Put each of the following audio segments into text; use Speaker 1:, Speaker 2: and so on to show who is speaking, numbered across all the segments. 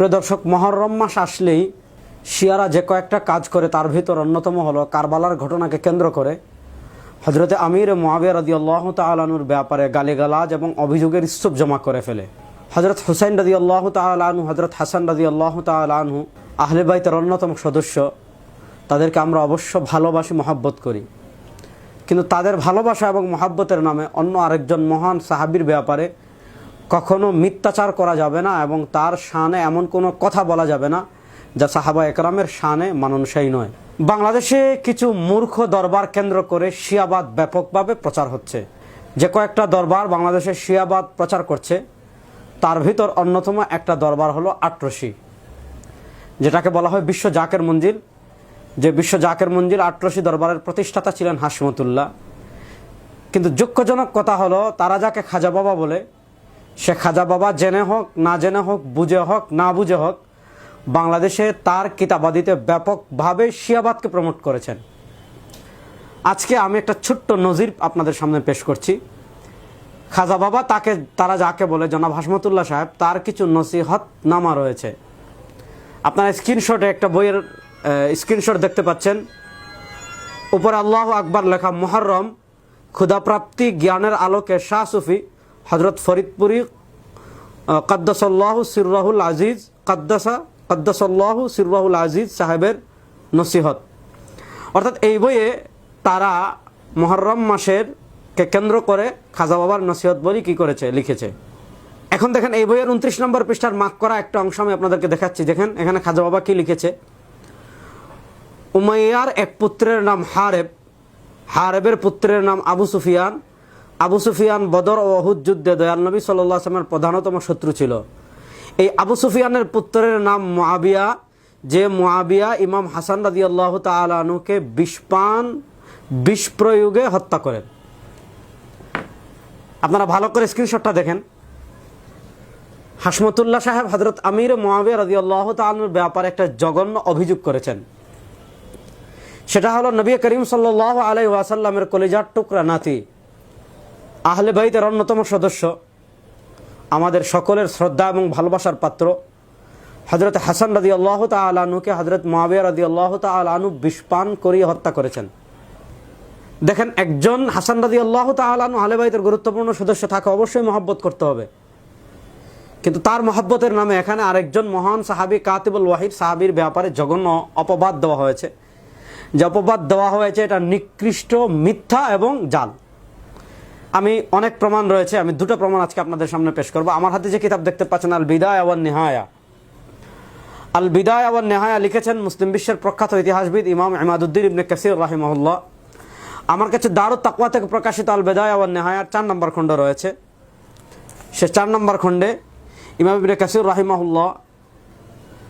Speaker 1: প্রিয় দর্শক, মুহররম মাস আসলেই শিয়ারা যে কয়েকটা কাজ করে তার ভিতর অন্যতম হলো কারবালার ঘটনাকে কেন্দ্র করে হযরতে আমির মুআবিয়া রাদিয়াল্লাহু তাআলা আনহুর ব্যাপারে গালিগালাজ এবং অভিযোগের স্তূপ জমা করে ফেলে। হযরত হুসাইন রাদিয়াল্লাহু তাআলা আনহু, হযরত হাসান রাদিয়াল্লাহু তাআলা আনহু আহলে বাইতের অন্যতম সদস্য। তাদেরকে আমরা অবশ্য ভালোবাসি, মহব্বত করি, কিন্তু তাদের ভালোবাসা এবং মহব্বতের নামে অন্য আরেকজন মহান সাহাবীর ব্যাপারে কখনো মিথ্যাচার করা যাবে না এবং তার শানে এমন কোনো কথা বলা যাবে না যা সাহাবা একরামের শানে মানানসই নয়। বাংলাদেশে কিছু মূর্খ দরবার কেন্দ্র করে শিয়াবাদ ব্যাপকভাবে প্রচার হচ্ছে। যে কয়েকটা দরবার বাংলাদেশে শিয়াবাদ প্রচার করছে তার ভিতর অন্যতম একটা দরবার হলো আটরশি, যেটাকে বলা হয় বিশ্ব জাকের মঞ্জিল। যে বিশ্ব জাকের মঞ্জিল আটরশি দরবারের প্রতিষ্ঠাতা ছিলেন হাশমতুল্লাহ। কিন্তু দুঃখজনক কথা হলো, তারা যাকে খাজা বাবা বলে, সে খাজা বাবা জেনে হোক না জেনে হোক, বুঝে হোক না বুঝে হোক, বাংলাদেশে তার কিতাবাদিতে ব্যাপকভাবে শিয়াবাদকে প্রমোট করেছেন। আজকে আমি একটা ছোট্ট নজির আপনাদের সামনে পেশ করছি। খাজা বাবা তারা যাকে বলে জনাব হাশমতুল্লাহ সাহেব, তার কিছু নসিহত নামা রয়েছে। আপনারা স্ক্রিনশটে একটা বইয়ের স্ক্রিনশট দেখতে পাচ্ছেন। উপরে আল্লাহু আকবার লেখা, মুহররম ক্ষুধাপ্রাপ্তি জ্ঞানের আলোকে শাহ সুফি হযরত ফরিদপুরি কাদ্দাসাল্লাহু সিররাহুল আজিজ কাদ্দাসাল্লাহু সিররাহুল আজিজ সাহেবের নসিহত। অর্থাৎ এই বইয়ে তারা মুহররম মাসের কে কেন্দ্র করে খাজা বাবার নসিহত বলি কি করেছে, লিখেছে। এখন দেখেন, এই বইয়ের 29 নম্বর পৃষ্ঠার মার্ক করা একটা অংশ আমি আপনাদেরকে দেখাচ্ছি। দেখেন এখানে খাজা বাবা কি লিখেছে। উমাইয়ার এক পুত্রের নাম হারেব, হারেবের পুত্রের নাম আবু সুফিয়ান। আবু সুফিয়ান বদর ও উহুদ যুদ্ধে দয়াল নবী সাল্লাল্লাহু আলাইহি ওয়াসাল্লামের প্রধানতম শত্রু ছিল। এই আবু সুফিয়ানের পুত্রের নাম মুআবিয়া, যে মুআবিয়া ইমাম হাসান রাদিয়াল্লাহু তাআলা আনহুকে বিষ প্রয়োগে হত্যা করেন। আপনারা ভালো করে স্ক্রিনশটটা দেখেন। হাশমতুল্লাহ সাহেব হযরত আমির মুআবিয়া রাদিয়াল্লাহু তাআলা আনহুর ব্যাপারে একটা জঘন্য অভিযোগ করেছেন। সেটা হলো, নবী করিম সাল্লাল্লাহু আলাইহি ওয়াসাল্লামের কলিজার টুকরা নাতি, আহলে বাইতের অন্যতম সদস্য, আমাদের সকলের শ্রদ্ধা এবং ভালোবাসার পাত্র হযরত হাসান রাদিয়াল্লাহু তাআলা আনহুকে হযরত মুআবিয়া রাদিয়াল্লাহু তাআলা আনহু বিষপান করিয়ে হত্যা করেছেন। দেখেন, একজন হাসান রাদিয়াল্লাহু তাআলা আনহু আহলে বাইতের গুরুত্বপূর্ণ সদস্য থাকে, অবশ্যই মহব্বত করতে হবে, কিন্তু তার মহব্বতের নামে এখানে আরেকজন মহান সাহাবী কাতিবুল ওয়াহিদ সাহাবীর ব্যাপারে জঘন্য অপবাদ দেওয়া হয়েছে। যে অপবাদ দেওয়া হয়েছে এটা নিকৃষ্ট, মিথ্যা এবং জাল। আমি অনেক প্রমাণ রয়েছে, আমি দুটো প্রমাণ আজকে আপনাদের সামনে পেশ করব। আমার হাতে যে কিতাব দেখতে পাচ্ছেন, আল বিদায়া ওয়ান নিহায়া, আল বিদায়া ওয়ান নিহায়া লিখেছেন মুসলিম বিশ্বের প্রখ্যাত ইতিহাসবিদ ইমাম ইমাদউদ্দিন ইবনে কাসির রাহিমাহুল্লাহ। আমার কাছে দারুত তাকওয়া থেকে প্রকাশিত আল বিদায়া ওয়ান নিহায়ার 4 নম্বর খণ্ড রয়েছে। সে 4 নম্বর খণ্ডে ইমাম ইবনে কাসির রাহিমাহুল্লাহ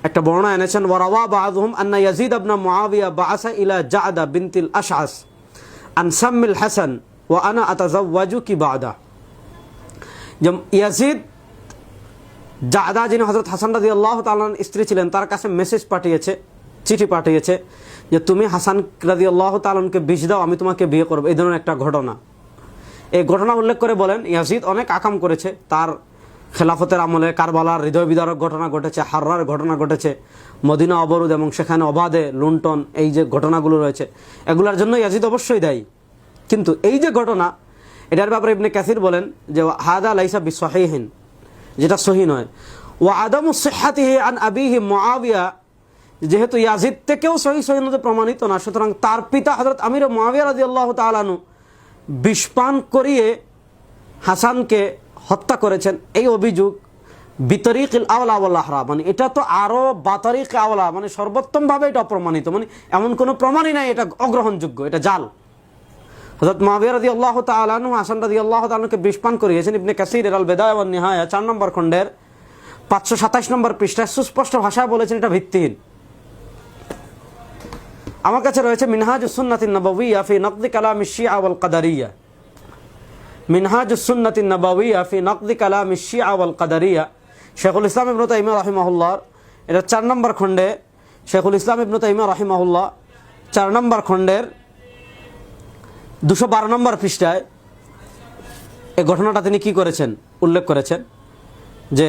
Speaker 1: একটা বর্ণনা এনেছেন। ওয়ারাওয়া বা'দুহুম আন্না ইয়াজিদ ইবনে মুআবিয়া বা'আসা ইলা জা'দা বিনতিল আশআস আন সাম্মিল হাসান ওয়া আনা আতাজাওয়াজু কি বা'দা। যে ইয়াজিদ, জা'দা যিনি হযরত হাসান রাদিয়াল্লাহু তাআলার স্ত্রী ছিলেন, তার কাছে মেসেজ পাঠিয়েছে, চিঠি পাঠিয়েছে যে তুমি হাসান রাদিয়াল্লাহু তাআলাকে বিষ দাও, আমি তোমাকে বিয়ে করব। এই ধরনের একটা ঘটনা, এই ঘটনা উল্লেখ করে বলেন ইয়াজিদ অনেক আকাম করেছে। তার খেলাফতের আমলে কারবালার হৃদয় বিদারক ঘটনা ঘটেছে, হাররার ঘটনা ঘটেছে, মদিনা অবরোধ এবং সেখানে অবাধে লুণ্ঠন, এই যে ঘটনাগুলো রয়েছে এগুলোর জন্য ইয়াজিদ অবশ্যই দায়ী। কিন্তু এই যে ঘটনা, এটার ব্যাপারে ইবনে কাসির বলেন যে হাদা লাইসা বিসহিহিন, যেটা সহিহ নয়। ওয়া আদামু সিহহাতিহি আন আবিহি মুআবিয়া, যেহেতু ইয়াজিদ থেকেও সহিহতে প্রমাণিত না, সুতরাং তার পিতা হযরত আমির মুআবিয়া রাদিয়াল্লাহু তাআলা আনহু বিষপান করিয়ে হাসানকে হত্যা করেছেন, এই অভিযোগ বিতরিকিল আওলা ওয়াল আহরা, মানে এটা তো আরো বাতরিক আওলা, মানে সর্বোত্তমভাবে এটা অপ্রমাণিত, মানে এমন কোনো প্রমাণই নাই, এটা অগ্রহণযোগ্য, এটা জাল। হযরত মুআবিয়া রাদিয়াল্লাহু তাআলা আনহু হাসান রাদিয়াল্লাহু তাআলা আনহুকে বিষপান করিয়েছেন। ইবনে কাসির আল বিদায়া ওয়ান নিহায়া 4 নম্বর খণ্ডের 527 নম্বর পৃষ্ঠায় সুস্পষ্ট ভাষায় বলেছেন এটা ভিত্তিহীন। আমার কাছে রয়েছে মিনহাজুস সুন্নাতিন নবওয়িয়া ফি নকদি কালামিশ শিয়া ওয়াল কাদারিয়া, মিনহাজুস সুন্নাতিন নবওয়িয়া ফি নকদি কালামিশ শিয়া ওয়াল কাদারিয়া, শেখুল ইসলাম ইবনে তাইমিয়া রাহিমাহুল্লাহ। এটা 4 নম্বর খণ্ডে শেখুল ইসলাম ইবনে তাইমিয়া রাহিমাহুল্লাহ 4 নম্বর খণ্ডের 212 নম্বর পৃষ্ঠায় এই ঘটনাটা তিনি কি করেছেন, উল্লেখ করেছেন যে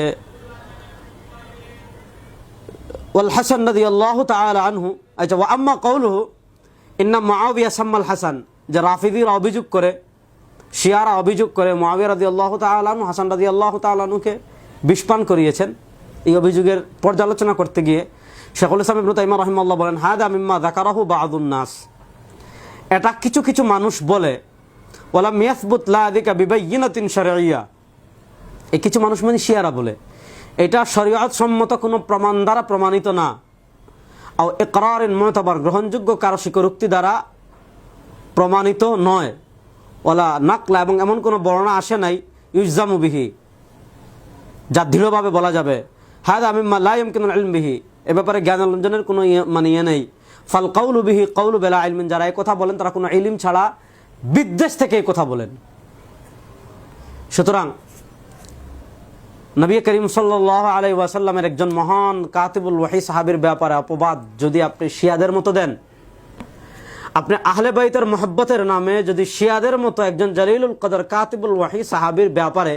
Speaker 1: ওয়াল হাসান রাদিয়াল্লাহু তাআলা আনহু, আচ্ছা, ওয়া আম্মা কওলুহু ইন্না মুআবিয়া সাম্মাল হাসান, যে রাফিদিরা অভিযোগ করে, শিয়ারা অভিযোগ করে মুআবিয়া রাদিয়াল্লাহু তাআলা আনহু হাসান রাদিয়াল্লাহু তাআলা আনহুকে বিষপান করিয়েছেন। এই অভিযোগের পর্যালোচনা করতে গিয়ে শেখুল ইসলাম ইবনে তাইমিয়া রাহিমাহুল্লাহ বলেন, হাদা মিম্মা যাকারাহু বা'দুন নাস, এটা কিছু কিছু মানুষ বলে, ওয়ালাম ইয়াসবুত লাযিকা বিবাইয়িনাতিন শারঈয়্যা, এই কিছু মানুষ মানে শিয়ারা বলে এটা শরীয়ত সম্মত কোনো প্রমাণ দ্বারা প্রমাণিত না, আও ইকরারিন মুতাবার, গ্রহণযোগ্য কারো স্বীকারোক্তি দ্বারা প্রমাণিত নয়, ওয়ালা নাকলা, এবং এমন কোনো বর্ণনা আসে নাই, ইউজামু বিহি, যা দৃঢ়ভাবে বলা যাবে, হাদা মিম্মা লা ইমকিনুল ইলম বিহি, এ ব্যাপারে জ্ঞান অর্জনের কোনো ইয়ে নেই, ফাল কাউলু বিহি কাউলু বিলা ইলমিন, যারা এই কথা বলেন তারা কোনো ইলম ছাড়া বিদ্বেষ থেকে এই কথা বলেন। সুতরাং নবী করিম সাল্লাল্লাহু আলাইহি ওয়াসাল্লামের একজন মহান কাতিবুল ওয়াহি সাহাবীর ব্যাপারে অপবাদ যদি আপনি শিয়াদের মতো দেন, আপনি আহলে বাইতের মহব্বতের নামে যদি শিয়াদের মতো একজন জলিলুল কদর কাতিবুল ওয়াহি সাহাবীর ব্যাপারে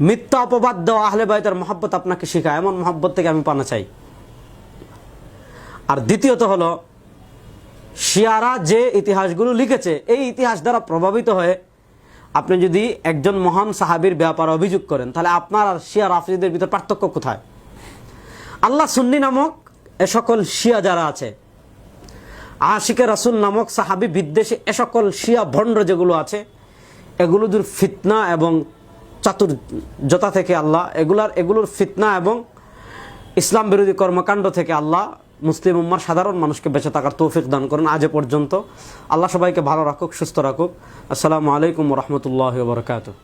Speaker 1: মিথ্যা অপবাদ দেওয়া আহলে বাইতের মহব্বত আপনাকে শেখায়, এমন মহব্বত থেকে আমি পানা চাই। আর দ্বিতীয়ত হলো, শিয়ারা যে ইতিহাসগুলো লিখেছে, এই ইতিহাস দ্বারা প্রভাবিত হয়ে আপনি যদি একজন মহান সাহাবীর ব্যাপারে অভিযোগ করেন, তাহলে আপনার আর শিয়া রাফিদের ভিতর পার্থক্য কোথায়? আল্লাহ সুন্নি নামক এ সকল শিয়া যারা আছে, আশিকে রাসূল নামক সাহাবী বিদ্বেষী এ সকল শিয়া ভণ্ড যেগুলো আছে, এগুলো দূর ফিতনা এবং চাতুর্যতা থেকে আল্লাহ, এগুলোর ফিতনা এবং ইসলাম বিরোধী কর্মকাণ্ড থেকে আল্লাহ মুসলিম উম্মার সাধারণ মানুষকে বেঁচে থাকার তৌফিক দান করেন আজ পর্যন্ত। আল্লাহ সবাইকে ভালো রাখুক, সুস্থ রাখুক। আসসালামু আলাইকুম ওয়া রাহমাতুল্লাহি ওয়া বারাকাতুহু।